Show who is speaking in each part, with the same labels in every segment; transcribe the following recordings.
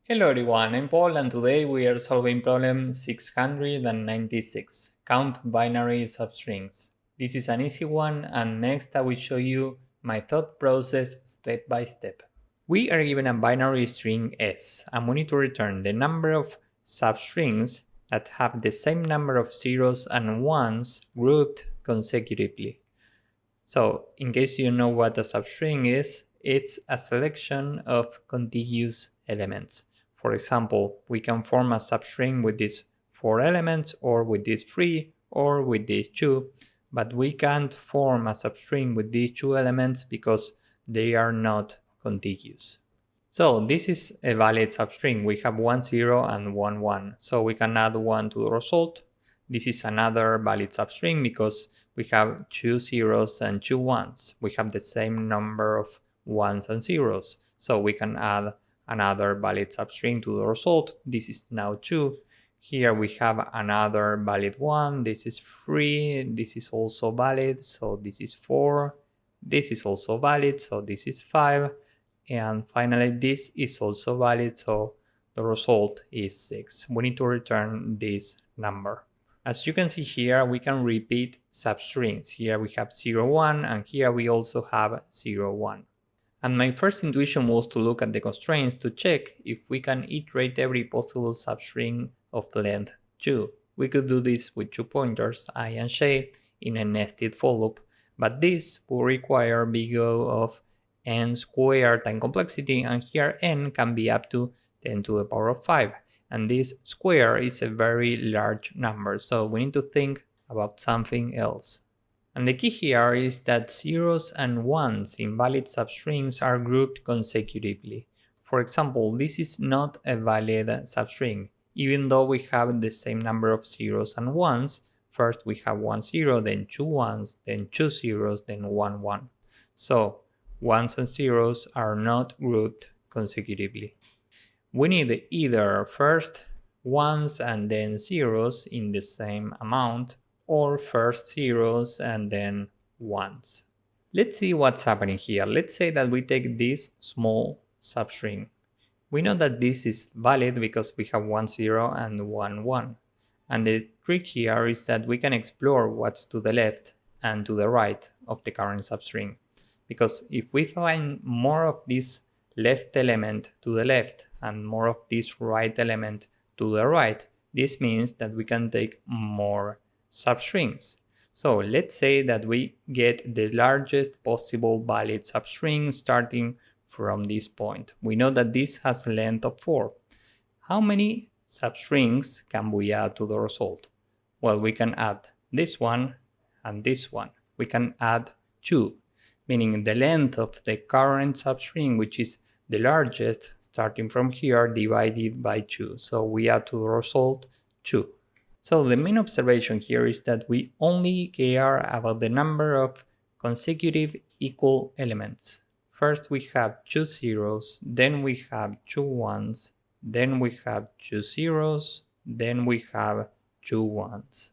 Speaker 1: Hello everyone, I'm Paul and today we are solving problem 696. Count binary substrings. This is an easy one and next I will show you my thought process step by step. We are given a binary string S and we need to return the number of substrings that have the same number of zeros and ones grouped consecutively. So, in case you know what a substring is, it's a selection of contiguous elements. For example, we can form a substring with these 4 elements, or with these 3, or with these 2, but we can't form a substring with these 2 elements because they are not contiguous. So this is a valid substring. We have 1 0 and 1 1, so we can add 1 to the result. This is another valid substring because we have 2 zeros and 2 ones. We have the same number of ones and zeros, so we can add another valid substring to the result. This is now 2. Here we have another valid one. This is 3. This is also valid, so this is 4. This is also valid, so this is 5. And finally, this is also valid, so the result is 6. We need to return this number. As you can see here, we can repeat substrings. Here we have 0, 1, and here we also have 0, 1. And my first intuition was to look at the constraints to check if we can iterate every possible substring of length 2. We could do this with 2 pointers, I and j, in a nested for loop, but this will require big O of n squared time complexity, and here n can be up to 10 to the power of 5. And this square is a very large number, so we need to think about something else. And the key here is that zeros and ones in valid substrings are grouped consecutively. For example, this is not a valid substring. Even though we have the same number of zeros and ones, first we have 1 0, then 2 ones, then 2 zeros, then 1 1. So ones and zeros are not grouped consecutively. We need either first ones and then zeros in the same amount, or first zeros and then ones. Let's see what's happening here. Let's say that we take this small substring. We know that this is valid because we have 1 0 and 1 1. And the trick here is that we can explore what's to the left and to the right of the current substring. Because if we find more of this left element to the left and more of this right element to the right, this means that we can take more substrings. So let's say that we get the largest possible valid substring starting from this point. We know that this has a length of 4. How many substrings can we add to the result? Well, we can add this one and this one. We can add 2, meaning the length of the current substring, which is the largest, starting from here, divided by 2. So we add to the result 2. So the main observation here is that we only care about the number of consecutive equal elements. First we have 2 zeros, then we have 2 ones, then we have 2 zeros, then we have 2 ones.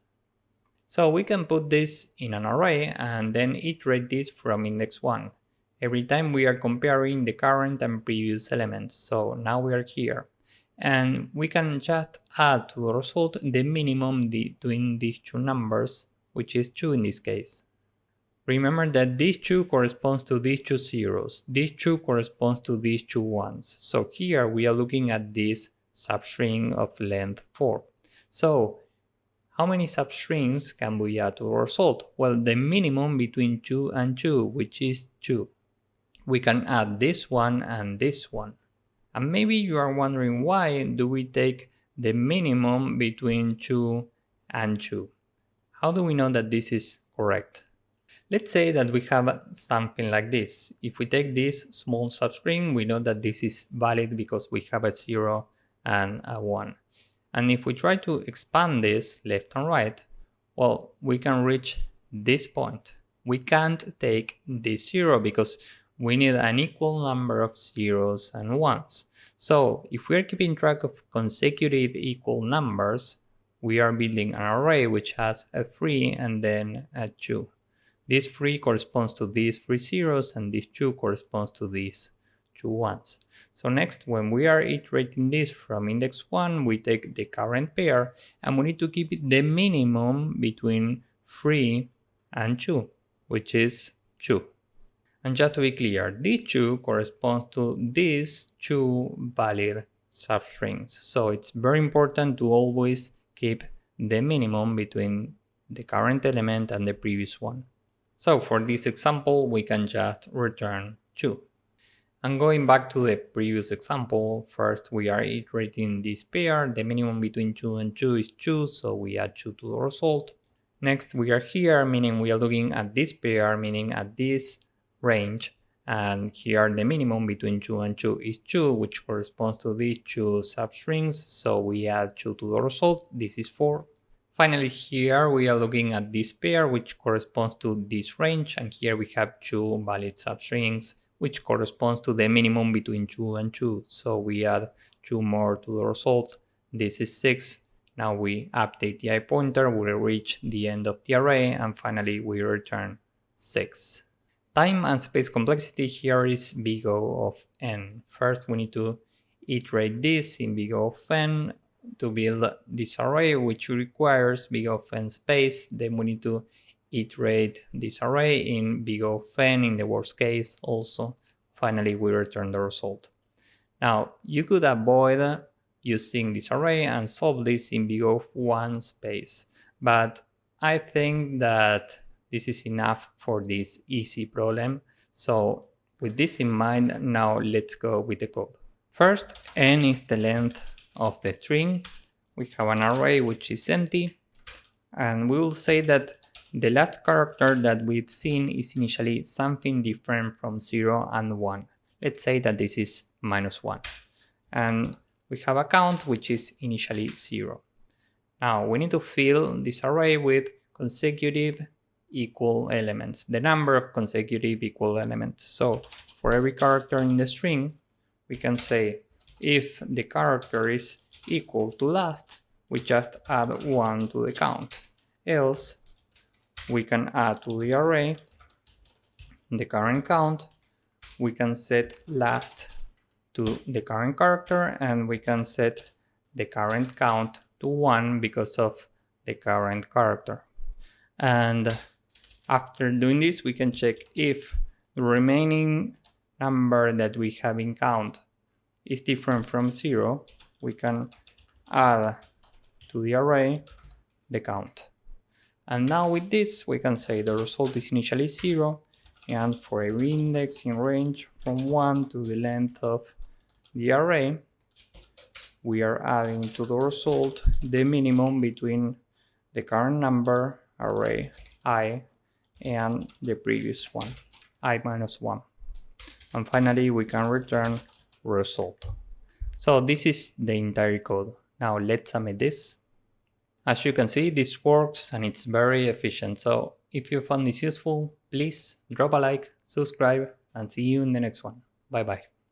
Speaker 1: So we can put this in an array and then iterate this from index 1. Every time we are comparing the current and previous elements. So now we are here. And we can just add to the result the minimum between these 2 numbers, which is 2 in this case. Remember that this 2 corresponds to these 2 zeros, this 2 corresponds to these 2 ones. So here we are looking at this substring of length 4. So how many substrings can we add to the result? Well, the minimum between 2 and 2, which is 2. We can add this one and this one. And maybe you are wondering, why do we take the minimum between 2 and 2? How do we know that this is correct? Let's say that we have something like this. If we take this small substring, we know that this is valid because we have a 0 and a 1. And if we try to expand this left and right, well, we can reach this point. We can't take this 0 because we need an equal number of zeros and ones. So if we are keeping track of consecutive equal numbers, we are building an array which has a 3 and then a 2. This 3 corresponds to these 3 zeros and this 2 corresponds to these 2 ones. So next, when we are iterating this from index 1, we take the current pair and we need to keep it the minimum between 3 and 2, which is 2. And just to be clear, this 2 corresponds to these 2 valid substrings. So it's very important to always keep the minimum between the current element and the previous one. So for this example, we can just return 2. And going back to the previous example, first we are iterating this pair. The minimum between 2 and 2 is 2, so we add 2 to the result. Next we are here, meaning we are looking at this pair, meaning at this range. And here the minimum between 2 and 2 is 2, which corresponds to these 2 substrings, so we add 2 to the result. This is 4. Finally, here we are looking at this pair, which corresponds to this range, and here we have 2 valid substrings, which corresponds to the minimum between 2 and 2. So we add 2 more to the result. This is 6. Now we update the I pointer, we reach the end of the array, and finally we return 6. Time and space complexity here is big O of n. First we need to iterate this in big O of n to build this array, which requires big O of n space. Then we need to iterate this array in big O of n in the worst case also. Finally we return the result. Now you could avoid using this array and solve this in big O of 1 space, but I think that this is enough for this easy problem. So with this in mind, now let's go with the code. First, n is the length of the string. We have an array which is empty, and we will say that the last character that we've seen is initially something different from 0 and 1. Let's say that this is -1. And we have a count which is initially 0. Now we need to fill this array with consecutive equal elements, the number of consecutive equal elements. So for every character in the string, we can say if the character is equal to last, we just add 1 to the count. Else, we can add to the array the current count. We can set last to the current character, and we can set the current count to 1 because of the current character. And after doing this, we can check if the remaining number that we have in count is different from 0. We can add to the array the count. And now with this, we can say the result is initially 0, and for every index in range from 1 to the length of the array, we are adding to the result the minimum between the current number, array I, and the previous one, I minus 1. And finally, we can return result. So this is the entire code. Now let's submit this. As you can see, this works and it's very efficient. So if you found this useful, please drop a like, subscribe, and see you in the next one. Bye bye.